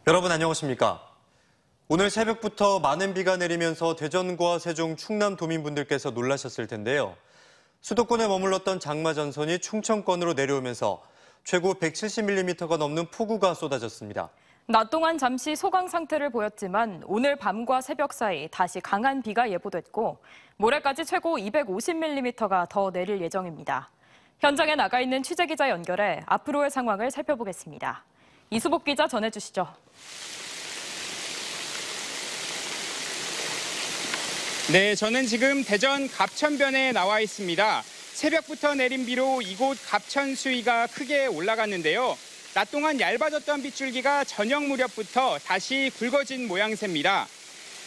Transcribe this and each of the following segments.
여러분 안녕하십니까? 오늘 새벽부터 많은 비가 내리면서 대전과 세종, 충남 도민분들께서 놀라셨을 텐데요. 수도권에 머물렀던 장마 전선이 충청권으로 내려오면서 최고 170mm가 넘는 폭우가 쏟아졌습니다. 낮 동안 잠시 소강 상태를 보였지만 오늘 밤과 새벽 사이 다시 강한 비가 예보됐고 모레까지 최고 250mm가 더 내릴 예정입니다. 현장에 나가 있는 취재기자 연결해 앞으로의 상황을 살펴보겠습니다. 이수복 기자 전해주시죠. 네, 저는 지금 대전 갑천변에 나와 있습니다. 새벽부터 내린 비로 이곳 갑천 수위가 크게 올라갔는데요. 낮 동안 얇아졌던 빗줄기가 저녁 무렵부터 다시 굵어진 모양새입니다.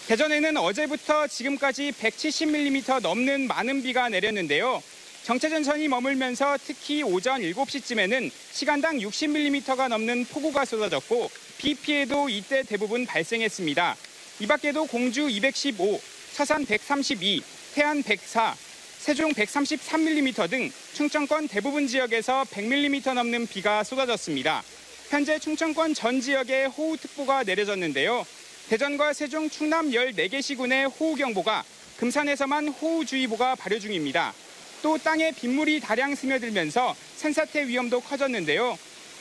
대전에는 어제부터 지금까지 170mm 넘는 많은 비가 내렸는데요. 정체전선이 머물면서 특히 오전 7시쯤에는 시간당 60mm가 넘는 폭우가 쏟아졌고 비 피해도 이때 대부분 발생했습니다. 이 밖에도 공주 215, 서산 132, 태안 104, 세종 133mm 등 충청권 대부분 지역에서 100mm 넘는 비가 쏟아졌습니다. 현재 충청권 전 지역에 호우특보가 내려졌는데요. 대전과 세종, 충남 14개 시군의 호우경보가, 금산에서만 호우주의보가 발효 중입니다. 또 땅에 빗물이 다량 스며들면서 산사태 위험도 커졌는데요.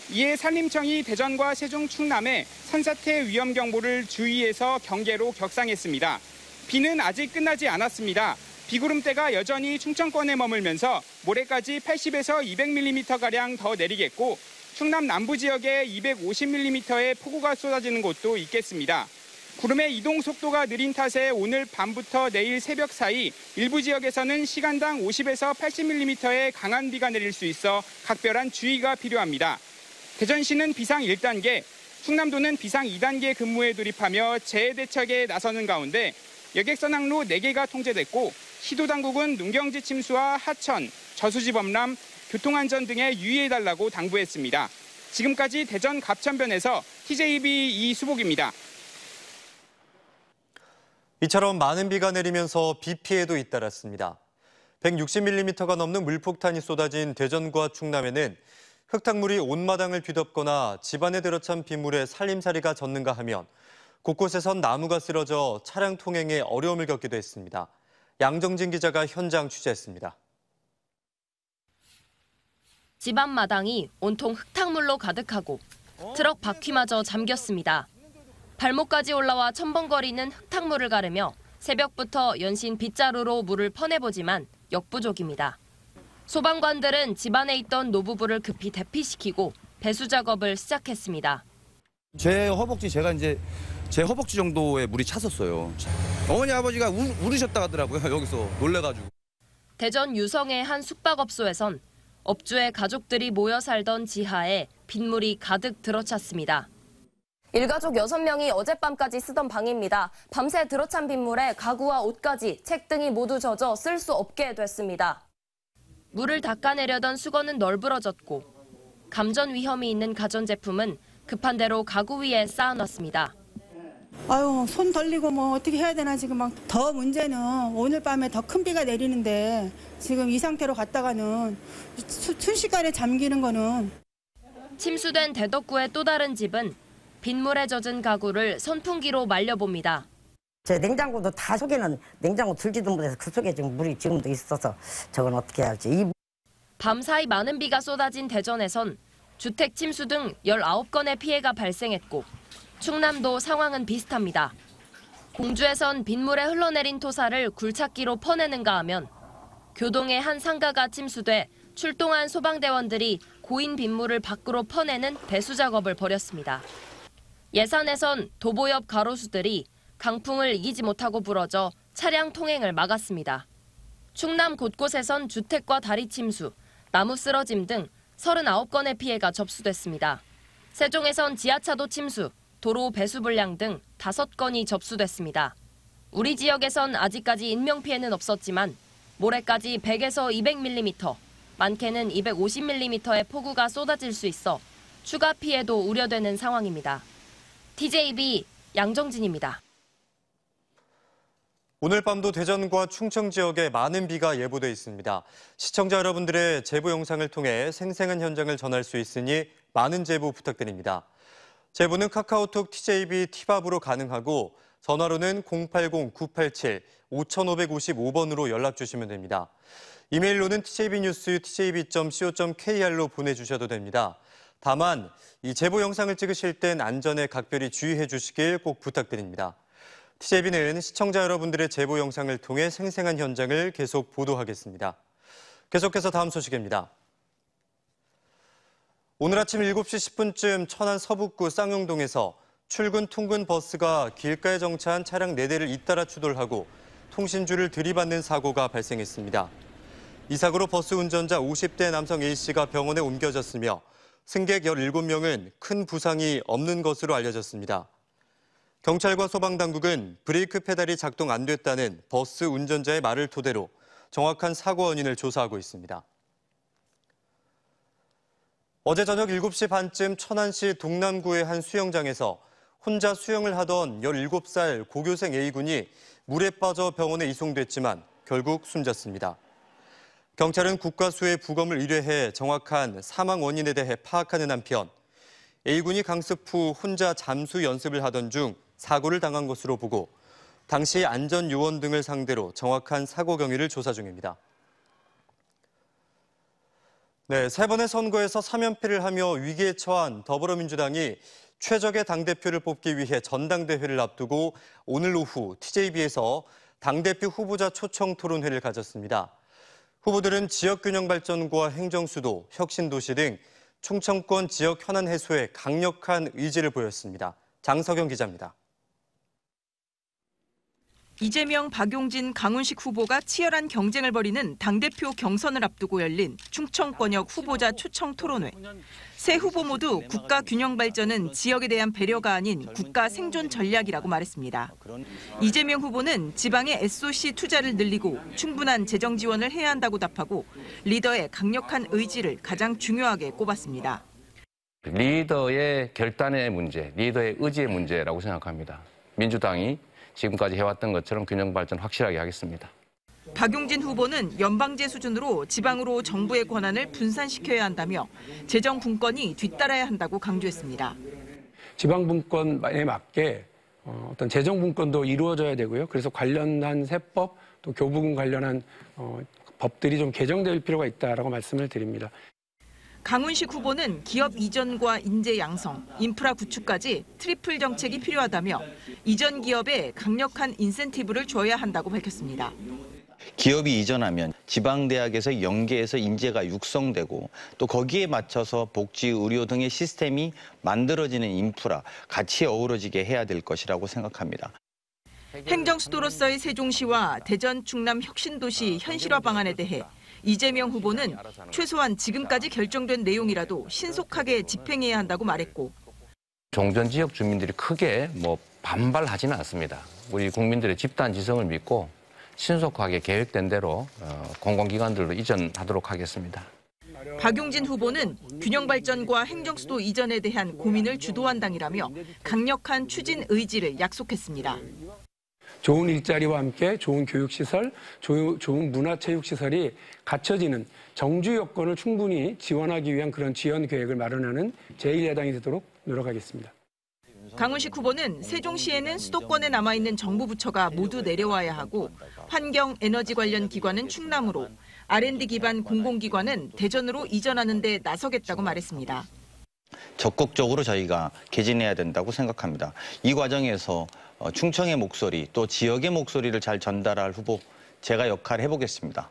이에 산림청이 대전과 세종, 충남에 산사태 위험 경보를 주의해서 경계로 격상했습니다. 비는 아직 끝나지 않았습니다. 비구름대가 여전히 충청권에 머물면서 모레까지 80에서 200mm가량 더 내리겠고 충남 남부 지역에 250mm의 폭우가 쏟아지는 곳도 있겠습니다. 구름의 이동 속도가 느린 탓에 오늘 밤부터 내일 새벽 사이 일부 지역에서는 시간당 50에서 80mm의 강한 비가 내릴 수 있어 각별한 주의가 필요합니다. 대전시는 비상 1단계, 충남도는 비상 2단계 근무에 돌입하며 재해 대책에 나서는 가운데 여객선 항로 4개가 통제됐고 시도당국은 농경지 침수와 하천, 저수지 범람, 교통안전 등에 유의해달라고 당부했습니다. 지금까지 대전 갑천변에서 TJB 이수복입니다. 이처럼 많은 비가 내리면서 비 피해도 잇따랐습니다. 160mm가 넘는 물폭탄이 쏟아진 대전과 충남에는 흙탕물이 온 마당을 뒤덮거나 집안에 들어찬 빗물에 살림살이가 젖는가 하면 곳곳에선 나무가 쓰러져 차량 통행에 어려움을 겪기도 했습니다. 양정진 기자가 현장 취재했습니다. 집안 마당이 온통 흙탕물로 가득하고 트럭 바퀴마저 잠겼습니다. 발목까지 올라와 첨벙거리는 흙탕물을 가르며 새벽부터 연신 빗자루로 물을 퍼내보지만 역부족입니다. 소방관들은 집안에 있던 노부부를 급히 대피시키고 배수 작업을 시작했습니다. 제 허벅지 정도의 물이 찼었어요. 어머니 아버지가 울으셨다 하더라고요. 여기서 놀래가지고. 대전 유성의 한 숙박업소에선 업주의 가족들이 모여 살던 지하에 빗물이 가득 들어찼습니다. 일가족 6명이 어젯밤까지 쓰던 방입니다. 밤새 들어찬 빗물에 가구와 옷까지, 책 등이 모두 젖어 쓸 수 없게 됐습니다. 물을 닦아내려던 수건은 널브러졌고 감전 위험이 있는 가전제품은 급한 대로 가구 위에 쌓아놨습니다. 아유, 손 벌리고 뭐 어떻게 해야 되나 지금 막 더 문제는 오늘 밤에 더 큰 비가 내리는데 지금 이 상태로 갔다가는 순식간에 잠기는 거는. 침수된 대덕구의 또 다른 집은 빗물에 젖은 가구를 선풍기로 말려봅니다. 제 냉장고도 다 속에는 냉장고 들지도 못해서 그 속에 지금 물이 지금도 있어서 저건 어떻게 해야 할지. 밤사이 많은 비가 쏟아진 대전에선 주택 침수 등 19건의 피해가 발생했고 충남도 상황은 비슷합니다. 공주에선 빗물에 흘러내린 토사를 굴착기로 퍼내는가 하면 교동의 한 상가가 침수돼 출동한 소방대원들이 고인 빗물을 밖으로 퍼내는 배수 작업을 벌였습니다. 예산에선 도보 옆 가로수들이 강풍을 이기지 못하고 부러져 차량 통행을 막았습니다. 충남 곳곳에선 주택과 다리 침수, 나무 쓰러짐 등 39건의 피해가 접수됐습니다. 세종에선 지하차도 침수, 도로 배수 불량 등 5건이 접수됐습니다. 우리 지역에선 아직까지 인명피해는 없었지만 모레까지 100에서 200mm, 많게는 250mm의 폭우가 쏟아질 수 있어 추가 피해도 우려되는 상황입니다. TJB 양정진입니다. 오늘 밤도 대전과 충청 지역에 많은 비가 예보돼 있습니다. 시청자 여러분들의 제보 영상을 통해 생생한 현장을 전할 수 있으니 많은 제보 부탁드립니다. 제보는 카카오톡 TJB 티밥으로 가능하고 전화로는 080-987-5555번으로 연락 주시면 됩니다. 이메일로는 tjbnews tjb.co.kr로 보내주셔도 됩니다. 다만 이 제보 영상을 찍으실 땐 안전에 각별히 주의해 주시길 꼭 부탁드립니다. TJB는 시청자 여러분들의 제보 영상을 통해 생생한 현장을 계속 보도하겠습니다. 계속해서 다음 소식입니다. 오늘 아침 7시 10분쯤 천안 서북구 쌍용동에서 출근 통근 버스가 길가에 정차한 차량 4대를 잇따라 추돌하고 통신줄을 들이받는 사고가 발생했습니다. 이 사고로 버스 운전자 50대 남성 A씨가 병원에 옮겨졌으며 승객 17명은 큰 부상이 없는 것으로 알려졌습니다. 경찰과 소방당국은 브레이크 페달이 작동 안 됐다는 버스 운전자의 말을 토대로 정확한 사고 원인을 조사하고 있습니다. 어제 저녁 7시 반쯤 천안시 동남구의 한 수영장에서 혼자 수영을 하던 17살 고교생 A군이 물에 빠져 병원에 이송됐지만 결국 숨졌습니다. 경찰은 국가수해 부검을 의뢰해 정확한 사망 원인에 대해 파악하는 한편 A군이 강습 후 혼자 잠수 연습을 하던 중 사고를 당한 것으로 보고 당시 안전 요원 등을 상대로 정확한 사고 경위를 조사 중입니다. 네, 3번의 선거에서 3연패를 하며 위기에 처한 더불어민주당이 최적의 당대표를 뽑기 위해 전당대회를 앞두고 오늘 오후 TJB에서 당대표 후보자 초청 토론회를 가졌습니다. 후보들은 지역균형 발전과 행정수도, 혁신도시 등 충청권 지역 현안 해소에 강력한 의지를 보였습니다. 장석영 기자입니다. 이재명, 박용진, 강훈식 후보가 치열한 경쟁을 벌이는 당대표 경선을 앞두고 열린 충청권역 후보자 초청 토론회. 세 후보 모두 국가 균형 발전은 지역에 대한 배려가 아닌 국가 생존 전략이라고 말했습니다. 이재명 후보는 지방의 SOC 투자를 늘리고 충분한 재정 지원을 해야 한다고 답하고 리더의 강력한 의지를 가장 중요하게 꼽았습니다. 리더의 결단의 문제, 리더의 의지의 문제라고 생각합니다. 민주당이 지금까지 해왔던 것처럼 균형 발전 확실하게 하겠습니다. 박용진 후보는 연방제 수준으로 지방으로 정부의 권한을 분산시켜야 한다며 재정 분권이 뒤따라야 한다고 강조했습니다. 지방 분권에 맞게 어떤 재정 분권도 이루어져야 되고요. 그래서 관련한 세법 또 교부금 관련한 법들이 좀 개정될 필요가 있다라고 말씀을 드립니다. 강훈식 후보는 기업 이전과 인재 양성, 인프라 구축까지 트리플 정책이 필요하다며 이전 기업에 강력한 인센티브를 줘야 한다고 밝혔습니다. 기업이 이전하면 지방대학에서 연계해서 인재가 육성되고 또 거기에 맞춰서 복지, 의료 등의 시스템이 만들어지는 인프라, 같이 어우러지게 해야 될 것이라고 생각합니다. 행정수도로서의 세종시와 대전, 충남 혁신도시 현실화 방안에 대해 이재명 후보는 최소한 지금까지 결정된 내용이라도 신속하게 집행해야 한다고 말했고 종전 지역 주민들이 크게 반발하지는 않습니다. 우리 국민들의 집단 지성을 믿고 신속하게 계획된 대로 공공기관들로 이전하도록 하겠습니다. 박용진 후보는 균형 발전과 행정수도 이전에 대한 고민을 주도한 당이라며 강력한 추진 의지를 약속했습니다. 좋은 일자리와 함께 좋은 교육시설, 좋은 문화체육시설이 갖춰지는 정주 여건을 충분히 지원하기 위한 그런 지원 계획을 마련하는 제1야당이 되도록 노력하겠습니다. 강훈식 후보는 세종시에는 수도권에 남아있는 정부 부처가 모두 내려와야 하고 환경, 에너지 관련 기관은 충남으로, R&D 기반 공공기관은 대전으로 이전하는 데 나서겠다고 말했습니다. 적극적으로 저희가 개진해야 된다고 생각합니다. 이 과정에서 충청의 목소리, 또 지역의 목소리를 잘 전달할 후보, 제가 역할을 해보겠습니다.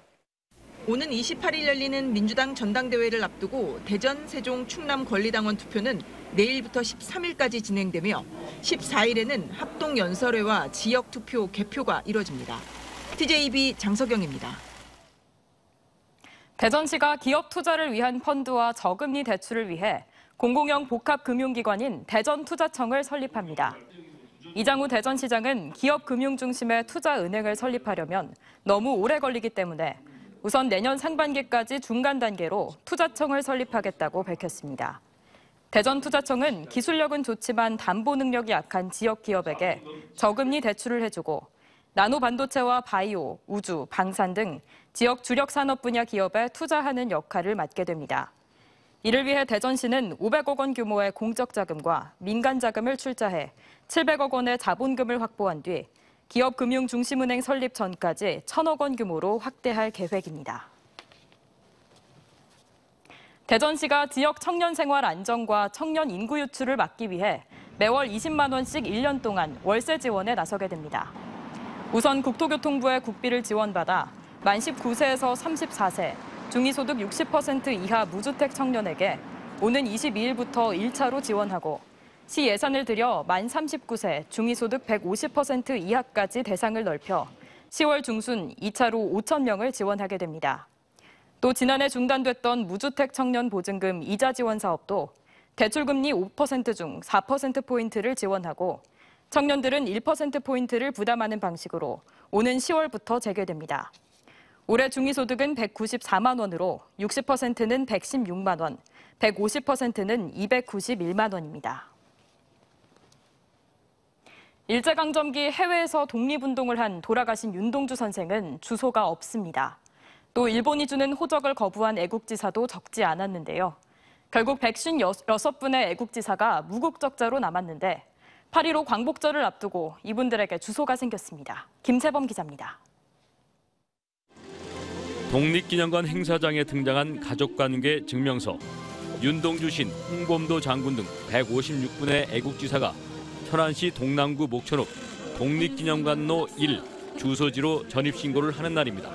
오는 28일 열리는 민주당 전당대회를 앞두고 대전, 세종, 충남 권리당원 투표는 내일부터 13일까지 진행되며 14일에는 합동연설회와 지역투표 개표가 이뤄집니다. TJB 장석영입니다. 대전시가 기업 투자를 위한 펀드와 저금리 대출을 위해 공공형 복합금융기관인 대전투자청을 설립합니다. 이장우 대전시장은 기업 금융 중심의 투자은행을 설립하려면 너무 오래 걸리기 때문에 우선 내년 상반기까지 중간 단계로 투자청을 설립하겠다고 밝혔습니다. 대전투자청은 기술력은 좋지만 담보 능력이 약한 지역 기업에게 저금리 대출을 해주고 나노반도체와 바이오, 우주, 방산 등 지역 주력 산업 분야 기업에 투자하는 역할을 맡게 됩니다. 이를 위해 대전시는 500억 원 규모의 공적 자금과 민간 자금을 출자해 700억 원의 자본금을 확보한 뒤 기업금융중심은행 설립 전까지 1,000억 원 규모로 확대할 계획입니다. 대전시가 지역 청년 생활 안정과 청년 인구 유출을 막기 위해 매월 20만 원씩 1년 동안 월세 지원에 나서게 됩니다. 우선 국토교통부의 국비를 지원받아 만 19세에서 34세, 중위소득 60% 이하 무주택 청년에게 오는 22일부터 1차로 지원하고 시 예산을 들여 만 39세, 중위소득 150% 이하까지 대상을 넓혀 10월 중순 2차로 5천 명을 지원하게 됩니다. 또 지난해 중단됐던 무주택 청년 보증금 이자 지원 사업도 대출금리 5% 중 4%포인트를 지원하고 청년들은 1%포인트를 부담하는 방식으로 오는 10월부터 재개됩니다. 올해 중위소득은 194만 원으로 60%는 116만 원, 150%는 291만 원입니다. 일제강점기 해외에서 독립운동을 한 돌아가신 윤동주 선생은 주소가 없습니다. 또 일본이 주는 호적을 거부한 애국지사도 적지 않았는데요. 결국 156분의 애국지사가 무국적자로 남았는데 8.15 광복절을 앞두고 이분들에게 주소가 생겼습니다. 김세범 기자입니다. 독립기념관 행사장에 등장한 가족관계 증명서. 윤동주 신, 홍범도 장군 등 156분의 애국지사가 천안시 동남구 목천읍 독립기념관로 1 주소지로 전입신고를 하는 날입니다.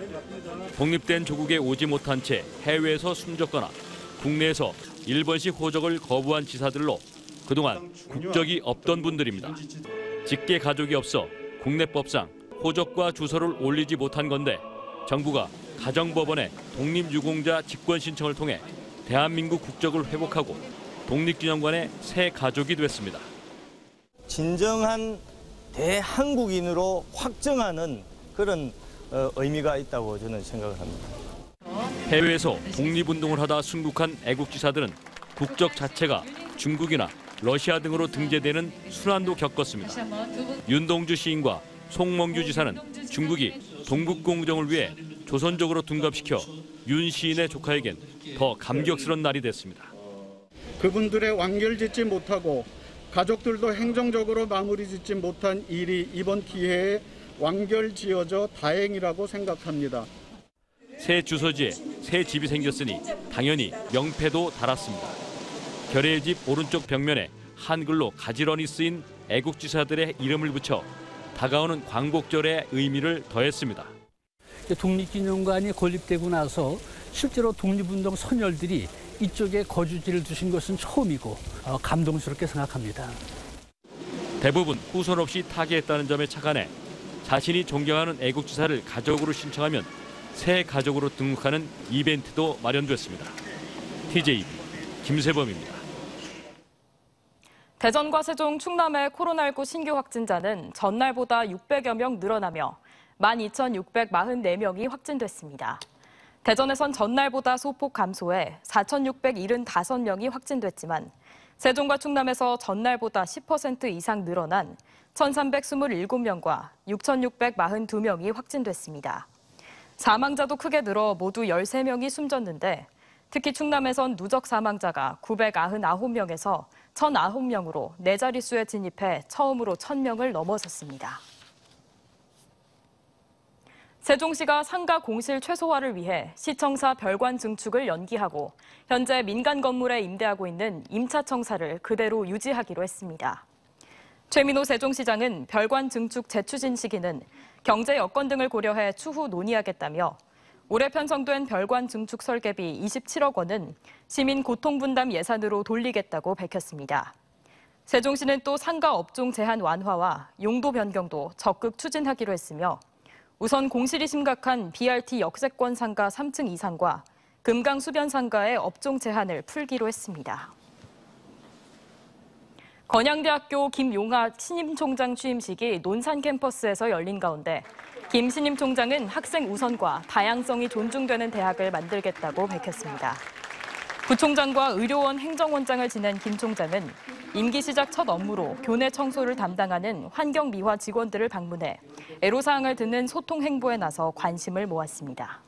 독립된 조국에 오지 못한 채 해외에서 숨졌거나 국내에서 일본식 호적을 거부한 지사들로 그동안 국적이 없던 분들입니다. 직계 가족이 없어 국내법상 호적과 주소를 올리지 못한 건데 정부가 가정법원에 독립유공자 직권 신청을 통해 대한민국 국적을 회복하고 독립기념관의 새 가족이 됐습니다. 진정한 대한국인으로 확정하는 그런 의미가 있다고 저는 생각을 합니다. 해외에서 독립운동을 하다 순국한 애국지사들은 국적 자체가 중국이나 러시아 등으로 등재되는 순환도 겪었습니다. 윤동주 시인과 송몽규 지사는 중국이 동국공정을 위해 조선족으로 둔갑시켜 윤 시인의 조카에겐 더 감격스러운 날이 됐습니다. 그분들의 완결짓지 못하고 가족들도 행정적으로 마무리 짓지 못한 일이 이번 기회에 완결지어져 다행이라고 생각합니다. 새 주소지에 새 집이 생겼으니 당연히 명패도 달았습니다. 결의의 집 오른쪽 벽면에 한글로 가지런히 쓰인 애국지사들의 이름을 붙여 다가오는 광복절의 의미를 더했습니다. 독립기념관이 건립되고 나서 실제로 독립운동 선열들이 이쪽에 거주지를 두신 것은 처음이고 감동스럽게 생각합니다. 대부분 후손 없이 타계했다는 점에 착안해 자신이 존경하는 애국지사를 가족으로 신청하면 새 가족으로 등록하는 이벤트도 마련됐습니다. TJB 김세범입니다. 대전과 세종, 충남의 코로나19 신규 확진자는 전날보다 600여 명 늘어나며 12,644명이 확진됐습니다. 대전에선 전날보다 소폭 감소해 4,675명이 확진됐지만 세종과 충남에서 전날보다 10% 이상 늘어난 1,327명과 6,642명이 확진됐습니다. 사망자도 크게 늘어 모두 13명이 숨졌는데 특히 충남에선 누적 사망자가 999명에서 1,009명으로 네 자릿수에 진입해 처음으로 1,000명을 넘어섰습니다. 세종시가 상가 공실 최소화를 위해 시청사 별관 증축을 연기하고 현재 민간 건물에 임대하고 있는 임차 청사를 그대로 유지하기로 했습니다. 최민호 세종시장은 별관 증축 재추진 시기는 경제 여건 등을 고려해 추후 논의하겠다며 올해 편성된 별관 증축 설계비 27억 원은 시민 고통분담 예산으로 돌리겠다고 밝혔습니다. 세종시는 또 상가 업종 제한 완화와 용도 변경도 적극 추진하기로 했으며 우선 공실이 심각한 BRT 역세권 상가 3층 이상과 금강 수변 상가의 업종 제한을 풀기로 했습니다. 건양대학교 김용하 신임총장 취임식이 논산 캠퍼스에서 열린 가운데 김 신임총장은 학생 우선과 다양성이 존중되는 대학을 만들겠다고 밝혔습니다. 부총장과 의료원 행정원장을 지낸 김 총장은 임기 시작 첫 업무로 교내 청소를 담당하는 환경미화 직원들을 방문해 애로사항을 듣는 소통 행보에 나서 관심을 모았습니다.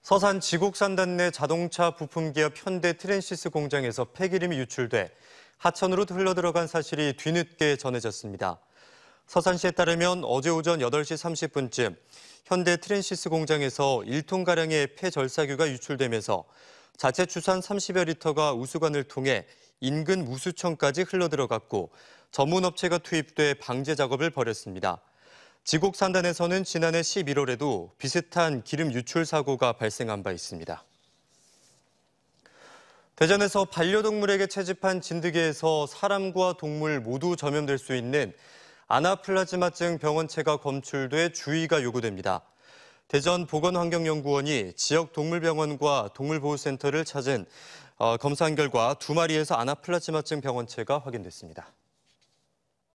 서산 지곡산단 내 자동차 부품 기업 현대 트랜시스 공장에서 폐기름이 유출돼 하천으로 흘러들어간 사실이 뒤늦게 전해졌습니다. 서산시에 따르면 어제 오전 8시 30분쯤 현대 트랜시스 공장에서 1톤가량의 폐절사규가 유출되면서 자체 추산 30여 리터가 우수관을 통해 인근 무수청까지 흘러들어갔고 전문업체가 투입돼 방제 작업을 벌였습니다. 지곡산단에서는 지난해 11월에도 비슷한 기름 유출 사고가 발생한 바 있습니다. 대전에서 반려동물에게 채집한 진드기에서 사람과 동물 모두 전염될 수 있는 아나플라즈마증 병원체가 검출돼 주의가 요구됩니다. 대전 보건환경연구원이 지역 동물병원과 동물보호센터를 찾은 검사한 결과 2마리에서 아나플라즈마증 병원체가 확인됐습니다.